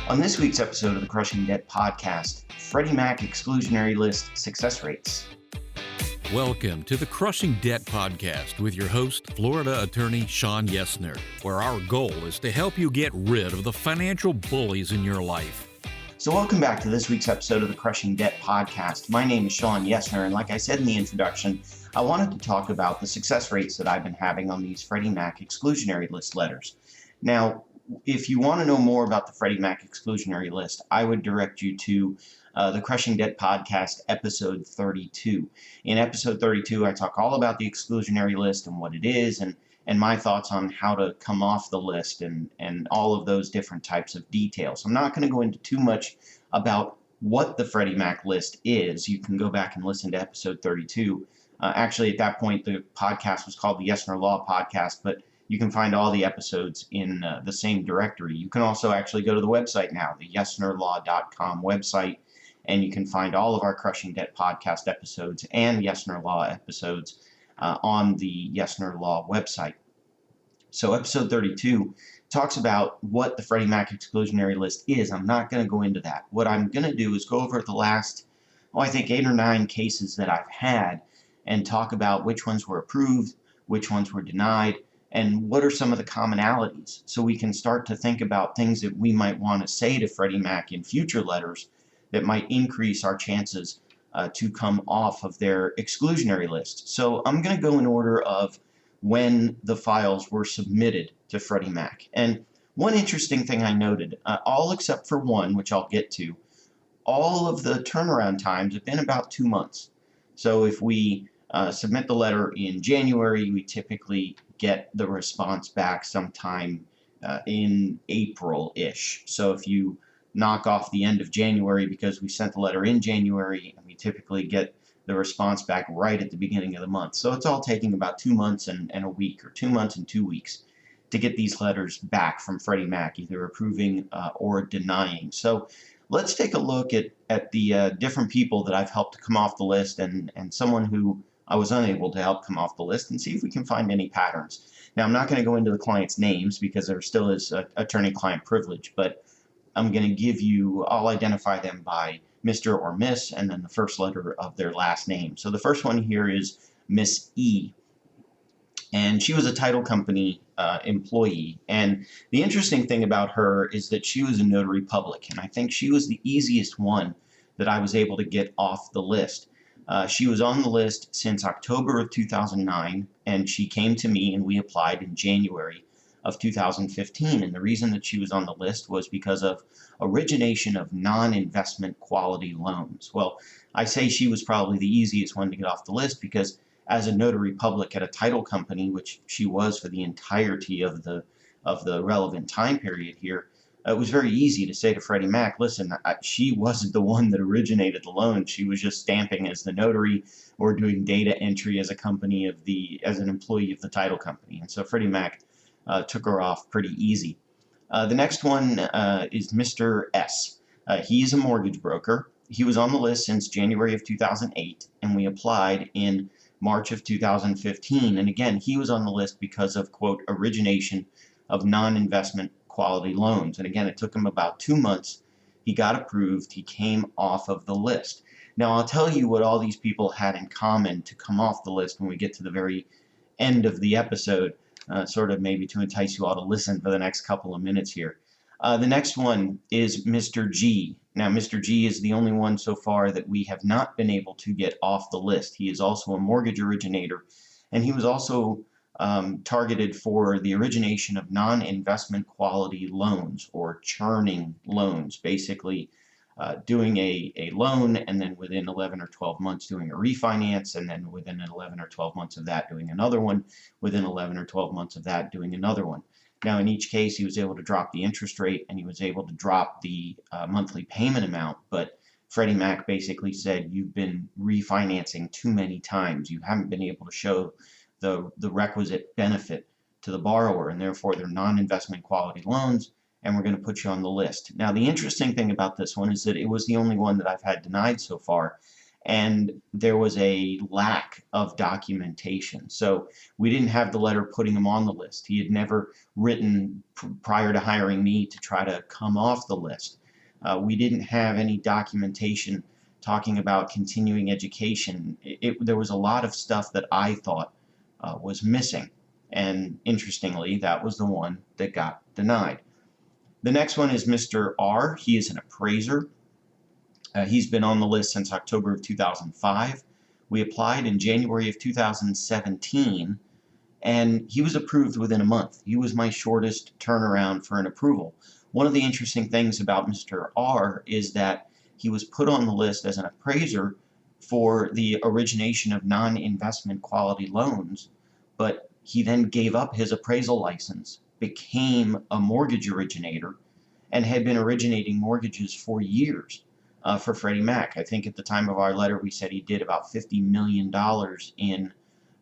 On this week's episode of the Crushing Debt Podcast, Freddie Mac Exclusionary List Success Rates. Welcome to the Crushing Debt Podcast with your host, Florida attorney Sean Yesner, where our goal is to help you get rid of the financial bullies in your life. So welcome back to this week's episode of the Crushing Debt Podcast. My name is Sean Yesner, and like I said in the introduction, I wanted to talk about the success rates that I've been having on these Freddie Mac Exclusionary List letters. Now, if you want to know more about the Freddie Mac Exclusionary List, I would direct you to the Crushing Debt Podcast, episode 32. In episode 32, I talk all about the exclusionary list and what it is, and my thoughts on how to come off the list and all of those different types of details. I'm not going to go into too much about what the Freddie Mac list is. You can go back and listen to episode 32. Actually, at that point, the podcast was called the Yesner Law Podcast, but you can find all the episodes in the same directory. You can also actually go to the website now, the yesnerlaw.com website, and you can find all of our Crushing Debt Podcast episodes and Yesner Law episodes on the Yesner Law website. So episode 32 talks about what the Freddie Mac Exclusionary List is. I'm not going to go into that. What I'm going to do is go over the last, I think 8 or 9 cases that I've had and talk about which ones were approved, which ones were denied, and what are some of the commonalities, so we can start to think about things that we might want to say to Freddie Mac in future letters that might increase our chances to come off of their exclusionary list. So I'm going to go in order of when the files were submitted to Freddie Mac. And one interesting thing I noted, all except for one, which I'll get to, all of the turnaround times have been about 2 months. So if we submit the letter in January, we typically get the response back sometime in April-ish. So if you knock off the end of January because we sent the letter in January, and we typically get the response back right at the beginning of the month. So it's all taking about 2 months and a week, or 2 months and 2 weeks, to get these letters back from Freddie Mac, either approving or denying. So let's take a look at the different people that I've helped to come off the list and someone who I was unable to help come off the list, and see if we can find any patterns. Now, I'm not going to go into the client's names because there still is attorney-client privilege, but I'm going to give you, I'll identify them by Mr. or Miss, and then the first letter of their last name. So the first one here is Miss E, and she was a title company employee. And the interesting thing about her is that she was a notary public, and I think she was the easiest one that I was able to get off the list. She was on the list since October of 2009, and she came to me and we applied in January of 2015. And the reason that she was on the list was because of origination of non-investment quality loans. Well, I say she was probably the easiest one to get off the list because as a notary public at a title company, which she was for the entirety of the relevant time period here, it was very easy to say to Freddie Mac, listen, she wasn't the one that originated the loan. She was just stamping as the notary or doing data entry as a company as an employee of the title company. And so Freddie Mac took her off pretty easy. The next one is Mr. S. He's a mortgage broker. He was on the list since January of 2008, and we applied in March of 2015. And again, he was on the list because of, quote, origination of non-investment quality loans. And again, it took him about 2 months. He got approved. He came off of the list. Now, I'll tell you what all these people had in common to come off the list when we get to the very end of the episode, sort of maybe to entice you all to listen for the next couple of minutes here. The next one is Mr. G. Now, Mr. G is the only one so far that we have not been able to get off the list. He is also a mortgage originator, and he was also targeted for the origination of non-investment quality loans, or churning loans, basically doing a loan and then within 11 or 12 months doing a refinance, and then within 11 or 12 months of that doing another one, within 11 or 12 months of that doing another one. Now, in each case, he was able to drop the interest rate and he was able to drop the monthly payment amount, but Freddie Mac basically said, you've been refinancing too many times. You haven't been able to show the requisite benefit to the borrower, and therefore they're non-investment quality loans, and we're going to put you on the list. Now, the interesting thing about this one is that it was the only one that I've had denied so far, and there was a lack of documentation. So we didn't have the letter putting him on the list. He had never written prior to hiring me to try to come off the list. We didn't have any documentation talking about continuing education. There was a lot of stuff that I thought was missing. And interestingly, that was the one that got denied. The next one is Mr. R. He is an appraiser. He's been on the list since October of 2005. We applied in January of 2017, and he was approved within a month. He was my shortest turnaround for an approval. One of the interesting things about Mr. R is that he was put on the list as an appraiser for the origination of non-investment quality loans, but he then gave up his appraisal license, became a mortgage originator, and had been originating mortgages for years for Freddie Mac. I think at the time of our letter we said he did about $50 million in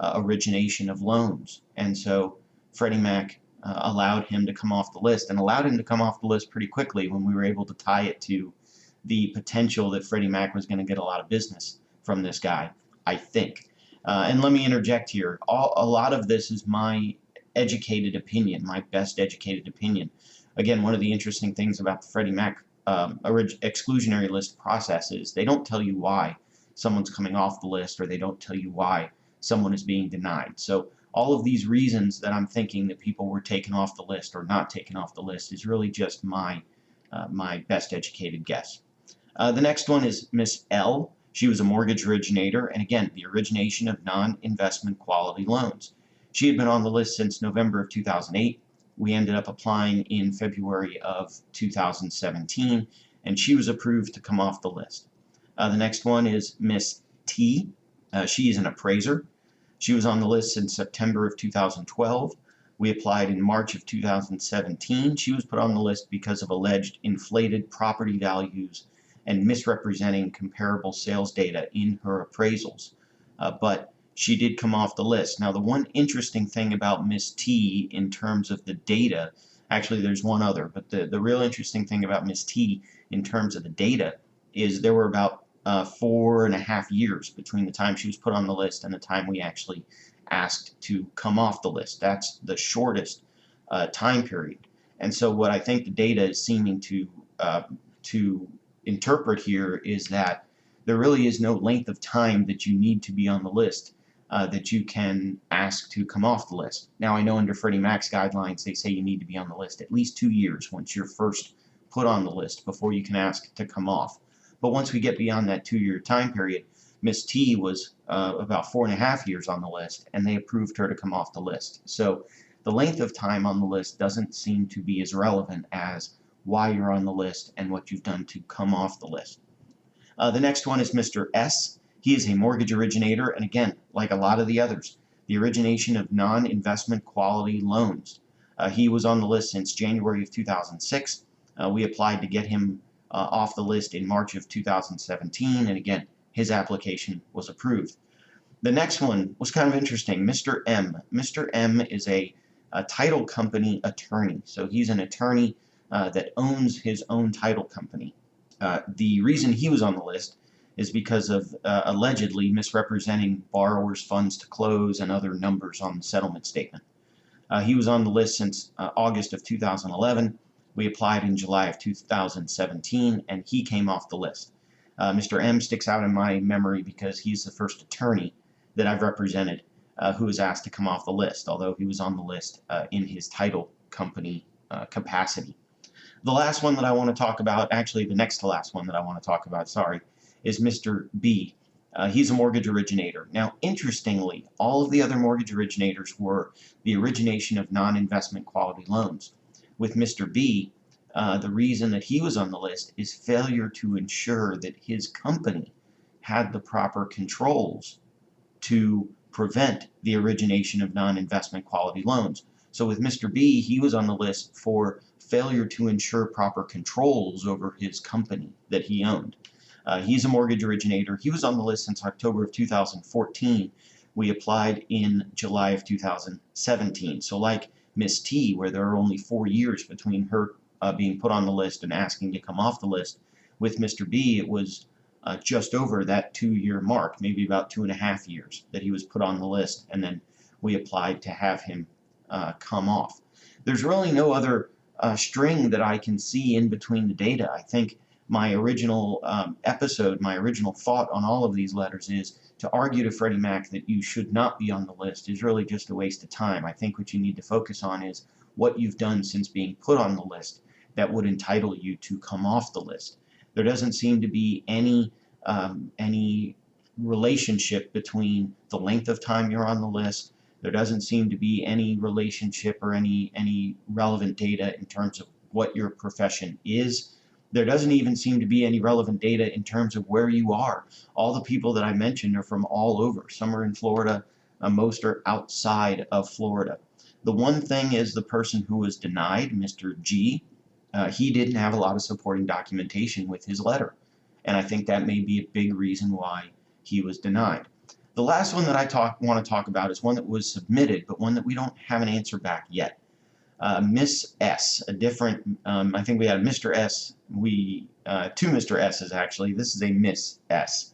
origination of loans. And so Freddie Mac allowed him to come off the list, and allowed him to come off the list pretty quickly when we were able to tie it to the potential that Freddie Mac was going to get a lot of business from this guy, I think. And let me interject here. A lot of this is my educated opinion, my best educated opinion. Again, one of the interesting things about the Freddie Mac exclusionary list process is they don't tell you why someone's coming off the list, or they don't tell you why someone is being denied. So all of these reasons that I'm thinking that people were taken off the list or not taken off the list is really just my best educated guess. The next one is Miss L. She was a mortgage originator, and again, the origination of non-investment quality loans. She had been on the list since November of 2008. We ended up applying in February of 2017, and she was approved to come off the list. The next one is Miss T. She is an appraiser. She was on the list since September of 2012. We applied in March of 2017. She was put on the list because of alleged inflated property values and misrepresenting comparable sales data in her appraisals. But she did come off the list. Now, the one interesting thing about Miss T in terms of the data, actually there's one other, but the real interesting thing about Miss T in terms of the data is there were about 4.5 years between the time she was put on the list and the time we actually asked to come off the list. That's the shortest time period. And so what I think the data is seeming to interpret here is that there really is no length of time that you need to be on the list that you can ask to come off the list. Now, I know under Freddie Mac's guidelines they say you need to be on the list at least 2 years once you're first put on the list before you can ask to come off. But once we get beyond that 2-year time period, Miss T was about 4.5 years on the list, and they approved her to come off the list. So the length of time on the list doesn't seem to be as relevant as why you're on the list and what you've done to come off the list. The next one is Mr. S. He is a mortgage originator, and again, like a lot of the others, the origination of non-investment quality loans. He was on the list since January of 2006. We applied to get him off the list in March of 2017, and again, his application was approved. The next one was kind of interesting, Mr. M. Mr. M is a title company attorney. So he's an attorney that owns his own title company. The reason he was on the list is because of allegedly misrepresenting borrowers' funds to close and other numbers on the settlement statement. He was on the list since August of 2011. We applied in July of 2017, and he came off the list. Mr. M sticks out in my memory because he's the first attorney that I've represented who was asked to come off the list, although he was on the list in his title company capacity. The last one that I want to talk about, actually the next to last one that I want to talk about, sorry, is Mr. B. He's a mortgage originator. Now, interestingly, all of the other mortgage originators were the origination of non-investment quality loans. With Mr. B, the reason that he was on the list is failure to ensure that his company had the proper controls to prevent the origination of non-investment quality loans. So with Mr. B, he was on the list for failure to ensure proper controls over his company that he owned. He's a mortgage originator. He was on the list since October of 2014. We applied in July of 2017. So like Miss T, where there are only 4 years between her being put on the list and asking to come off the list, with Mr. B, it was just over that 2-year mark, maybe about 2.5 years that he was put on the list, and then we applied to have him come off. There's really no other string that I can see in between the data. I think my original my original thought on all of these letters is to argue to Freddie Mac that you should not be on the list is really just a waste of time. I think what you need to focus on is what you've done since being put on the list that would entitle you to come off the list. There doesn't seem to be any relationship between the length of time you're on the list. There doesn't seem to be any relationship or any relevant data in terms of what your profession is. There doesn't even seem to be any relevant data in terms of where you are. All the people that I mentioned are from all over. Some are in Florida, most are outside of Florida. The one thing is the person who was denied, Mr. G, he didn't have a lot of supporting documentation with his letter. And I think that may be a big reason why he was denied. The last one that I want to talk about is one that was submitted, but one that we don't have an answer back yet. Miss S, a different, I think we had Mr. S, two Mr. S's actually. This is a Miss S.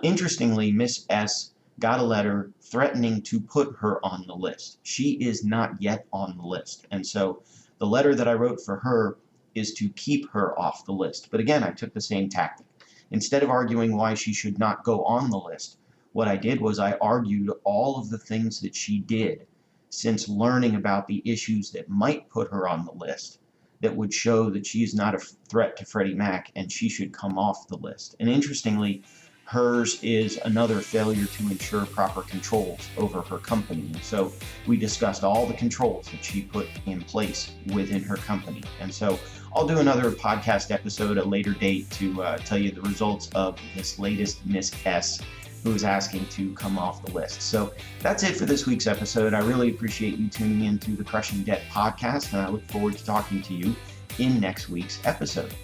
Interestingly, Miss S got a letter threatening to put her on the list. She is not yet on the list, and so the letter that I wrote for her is to keep her off the list. But again, I took the same tactic. Instead of arguing why she should not go on the list, what I did was I argued all of the things that she did since learning about the issues that might put her on the list that would show that she's not a threat to Freddie Mac and she should come off the list. And interestingly, hers is another failure to ensure proper controls over her company. And so we discussed all the controls that she put in place within her company. And so I'll do another podcast episode at a later date to tell you the results of this latest Miss S who is asking to come off the list. So that's it for this week's episode. I really appreciate you tuning in to the Crushing Debt podcast, and I look forward to talking to you in next week's episode.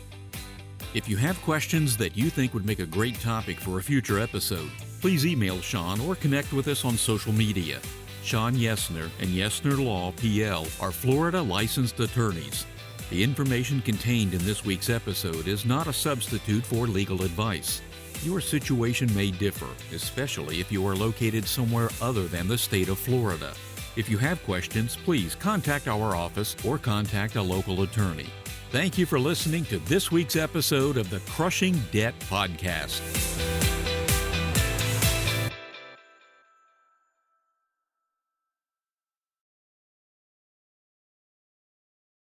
If you have questions that you think would make a great topic for a future episode, please email Sean or connect with us on social media. Sean Yesner and Yesner Law, PL, are Florida licensed attorneys. The information contained in this week's episode is not a substitute for legal advice. Your situation may differ, especially if you are located somewhere other than the state of Florida. If you have questions, please contact our office or contact a local attorney. Thank you for listening to this week's episode of the Crushing Debt Podcast.